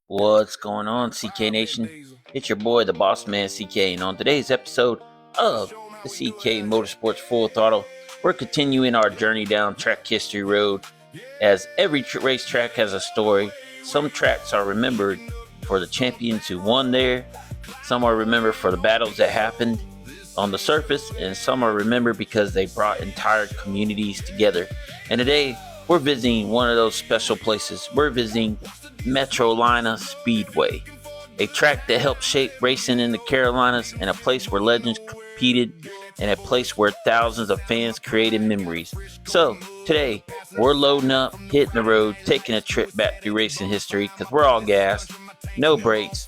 What's going on, CK Nation? It's your boy, the Boss Man CK, and on today's episode of the CK Motorsports Full Throttle, we're continuing our journey down track history road. As every racetrack has a story, some tracks are remembered for the champions who won there, some are remembered for the battles that happened on the surface, and some are remembered because they brought entire communities together. And today, we're visiting one of those special places. We're visiting Metrolina Speedway, a track that helped shape racing in the Carolinas and a place where legends competed and a place where thousands of fans created memories. So, today, we're loading up, hitting the road, taking a trip back through racing history because we're all gassed, no brakes,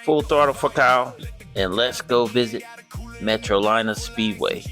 full throttle for Kyle, and let's go visit Metrolina Speedway.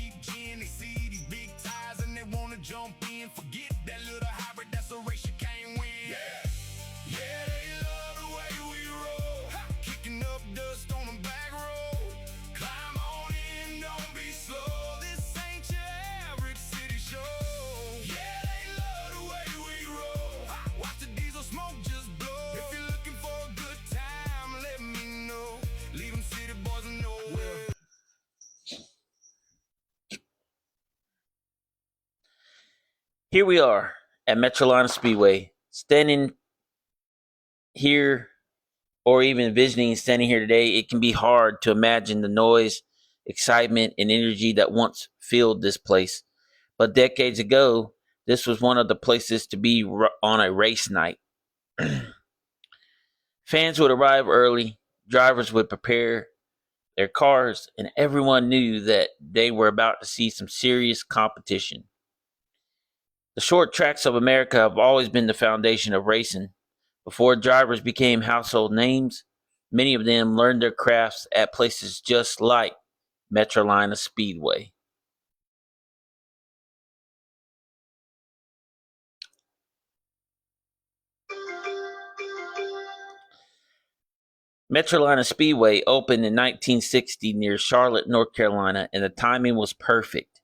Here we are at Metrolina Speedway, standing here or even visiting standing here today. It can be hard to imagine the noise, excitement, and energy that once filled this place. But decades ago, this was one of the places to be on a race night. Fans would arrive early, drivers would prepare their cars, and everyone knew that they were about to see some serious competition. The short tracks of America have always been the foundation of racing. Before drivers became household names, many of them learned their crafts at places just like Metrolina Speedway. Metrolina Speedway opened in 1960 near Charlotte, North Carolina, and the timing was perfect.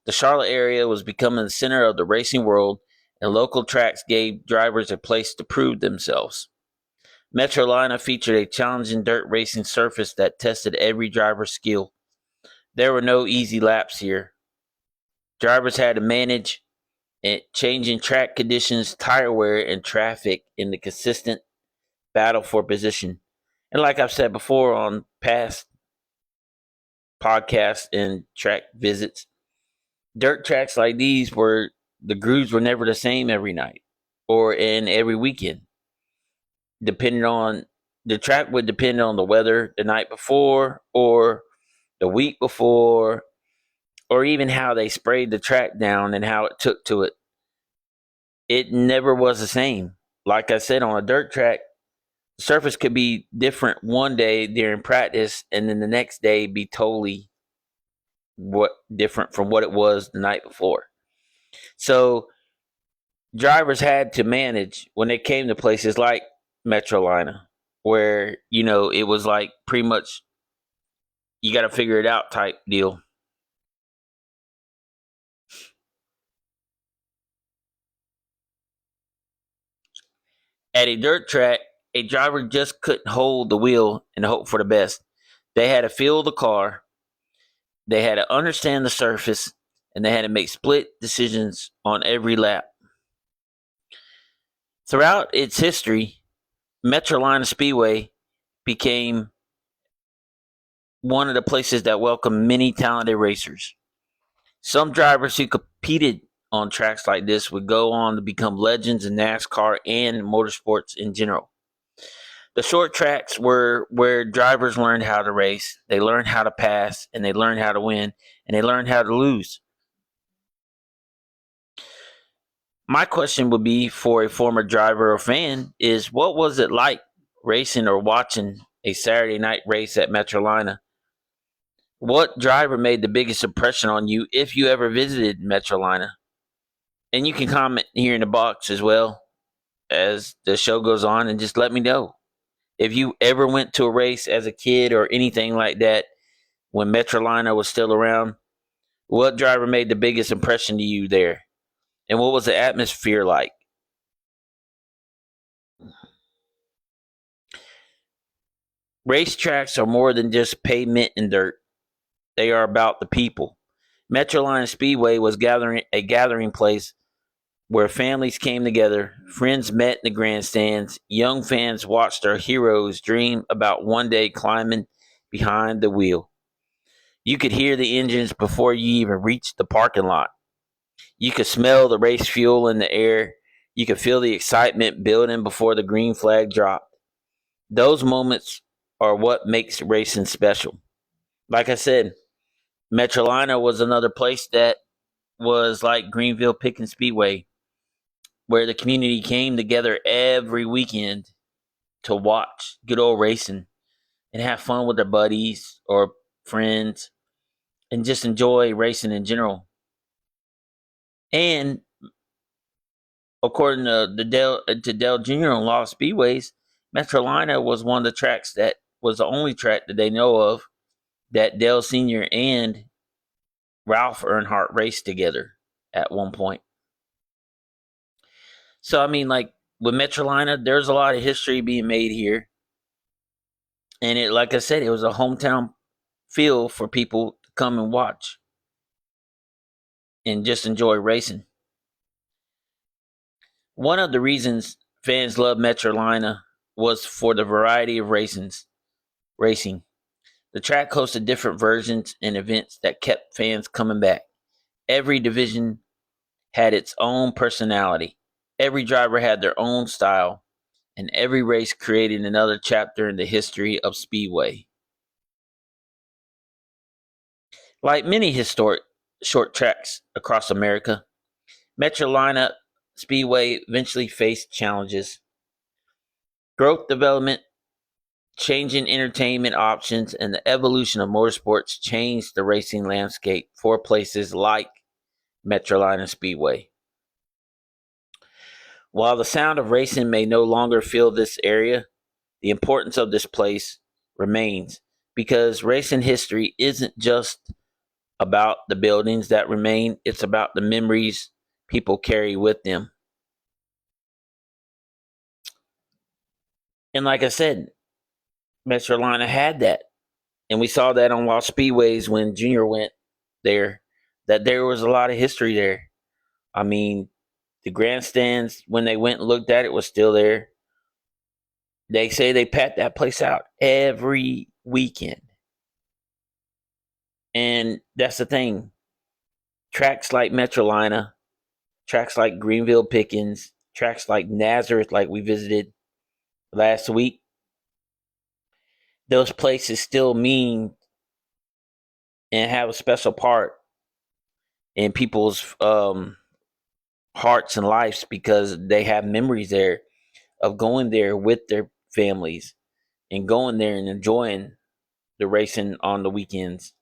The Charlotte area was becoming the center of the racing world, and local tracks gave drivers a place to prove themselves. Metrolina featured a challenging dirt racing surface that tested every driver's skill. There were no easy laps here. Drivers had to manage changing track conditions, tire wear, and traffic in the consistent battle for position. And like I've said before on past podcasts and track visits, dirt tracks like these were the grooves were never the same every night or in every weekend. Depending on the track would depend on the weather the night before or the week before, or even how they sprayed the track down and how it took to it. It never was the same. Like I said, on a dirt track, the surface could be different one day during practice, and then the next day be totally what different from what it was the night before. So drivers had to manage when they came to places like Metrolina, where it was like pretty much you got to figure it out type deal. At a dirt track, a driver just couldn't hold the wheel and hope for the best. They had to feel the car, they had to understand the surface, and they had to make split decisions on every lap. Throughout its history, Metrolina Speedway became one of the places that welcomed many talented racers. Some drivers who competed on tracks like this would go on to become legends in NASCAR and motorsports in general. The short tracks were where drivers learned how to race, they learned how to pass, and they learned how to win, and they learned how to lose. My question would be for a former driver or fan is what was it like racing or watching a Saturday night race at Metrolina? What driver made the biggest impression on you if you ever visited Metrolina? And you can comment here in the box as well as the show goes on and just let me know. If you ever went to a race as a kid or anything like that when Metrolina was still around, what driver made the biggest impression to you there? And what was the atmosphere like? Racetracks are more than just pavement and dirt. They are about the people. Metrolina Speedway was a gathering place where families came together, friends met in the grandstands, young fans watched their heroes dream about one day climbing behind the wheel. You could hear the engines before you even reached the parking lot. You could smell the race fuel in the air. You could feel the excitement building before the green flag dropped. Those moments are what makes racing special. Like I said, Metrolina was another place that was like Greenville Pickens Speedway, where the community came together every weekend to watch good old racing and have fun with their buddies or friends and just enjoy racing in general. And according to Dale Jr. on Law Speedways, Metrolina was one of the tracks that was the only track that they know of that Dale Sr. and Ralph Earnhardt raced together at one point. So I mean, like with Metrolina, there's a lot of history being made here, and it, like I said, it was a hometown feel for people to come and watch and just enjoy racing. One of the reasons fans love Metrolina was for the variety of racing. The track hosted different versions and events that kept fans coming back. Every division had its own personality. Every driver had their own style, and every race created another chapter in the history of Speedway. Like many historic short tracks across America, Metrolina Speedway eventually faced challenges. Growth development, changing entertainment options, and the evolution of motorsports changed the racing landscape for places like Metrolina Speedway. While the sound of racing may no longer fill this area, the importance of this place remains because racing history isn't just about the buildings that remain, it's about the memories people carry with them. And like I said, Metrolina had that. And we saw that on Lost Speedways when Junior went there, that there was a lot of history there. I mean, the grandstands, when they went and looked at it, was still there. They say they pat that place out every weekend. And that's the thing. Tracks like Metrolina, tracks like Greenville Pickens, tracks like Nazareth, like we visited last week, those places still mean and have a special part in people's hearts and lives because they have memories there of going there with their families and going there and enjoying the racing on the weekends.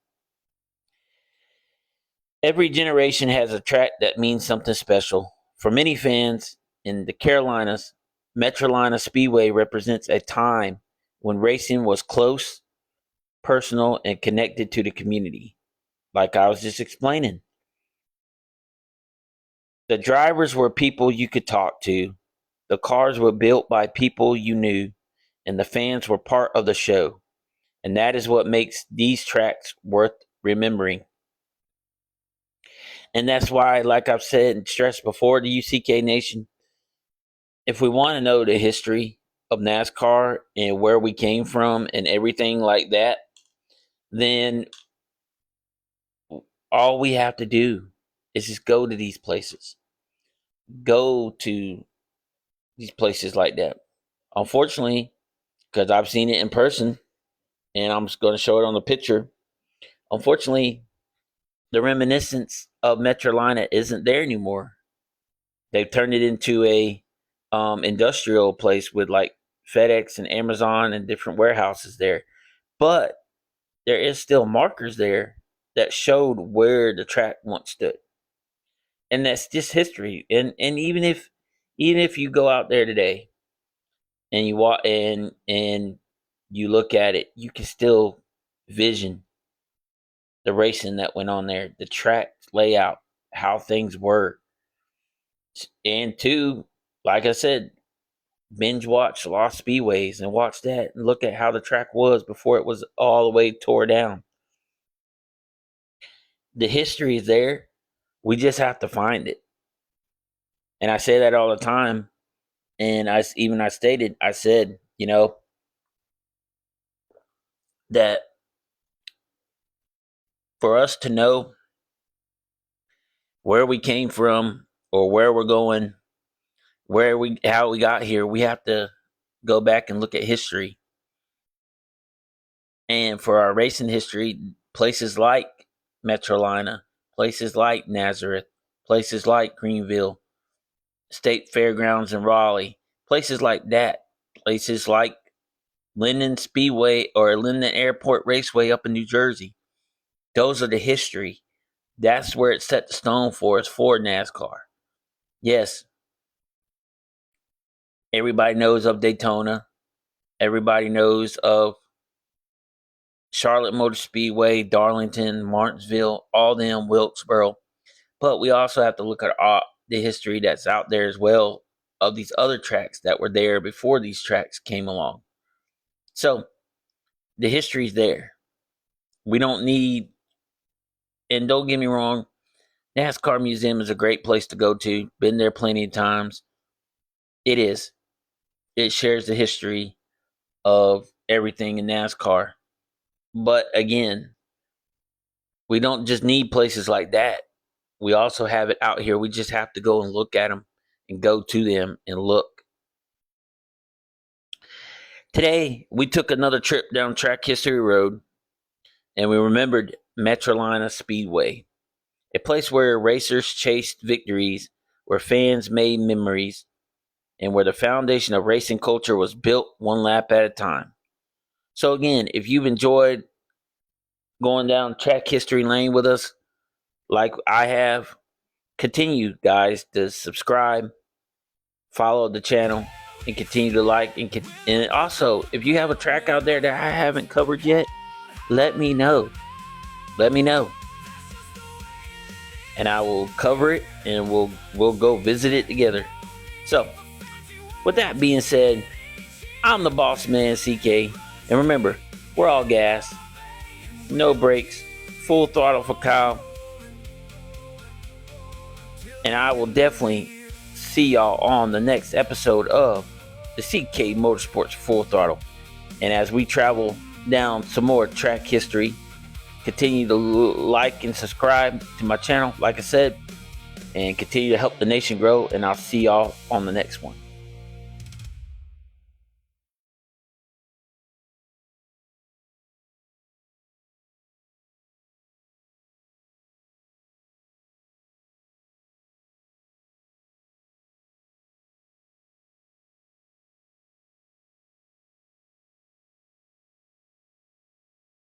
Every generation has a track that means something special. For many fans in the Carolinas, Metrolina Speedway represents a time when racing was close, personal, and connected to the community. Like I was just explaining, the drivers were people you could talk to, the cars were built by people you knew, and the fans were part of the show. And that is what makes these tracks worth remembering. And that's why, like I've said and stressed before, the UCK Nation, if we want to know the history of NASCAR and where we came from and everything like that, then all we have to do is just go to these places. Go to these places like that. Unfortunately, because I've seen it in person and I'm just going to show it on the picture, unfortunately, the reminiscence of Metrolina isn't there anymore. They've turned it into a industrial place with like FedEx and Amazon and different warehouses there. But there is still markers there that showed where the track once stood. And that's just history. And even if you go out there today and you walk and you look at it, you can still vision the racing that went on there, the track layout, how things were. And two, like I said, binge watch Lost Speedways and watch that and look at how the track was before it was all the way tore down. The history is there. We just have to find it. And I say that all the time. And I said, that for us to know where we came from or where we're going, how we got here, we have to go back and look at history. And for our racing history, places like Metrolina, places like Nazareth, places like Greenville, State Fairgrounds in Raleigh, places like that, places like Linden Speedway or Linden Airport Raceway up in New Jersey. Those are the history. That's where it's set the stone for us for NASCAR. Yes, everybody knows of Daytona. Everybody knows of Charlotte Motor Speedway, Darlington, Martinsville, all them, Wilkesboro. But we also have to look at the history that's out there as well of these other tracks that were there before these tracks came along. So the history's there. We don't need, and don't get me wrong, NASCAR Museum is a great place to go to. Been there plenty of times. It is. It shares the history of everything in NASCAR. But again, we don't just need places like that. We also have it out here. We just have to go and look at them and go to them and look. Today, we took another trip down Track History Road and we remembered Metrolina Speedway, a place where racers chased victories, where fans made memories, and where the foundation of racing culture was built one lap at a time. So again, if you've enjoyed going down track history lane with us, like I have, continue, guys, to subscribe, follow the channel, and continue to like. And also, if you have a track out there that I haven't covered yet, let me know. Let me know. And I will cover it, and we'll go visit it together. So, with that being said, I'm the boss man, CK. And remember, we're all gas, no brakes, full throttle for Kyle. And I will definitely see y'all on the next episode of the CK Motorsports Full Throttle. And as we travel down some more track history, continue to like and subscribe to my channel, like I said, and continue to help the nation grow. And I'll see y'all on the next one.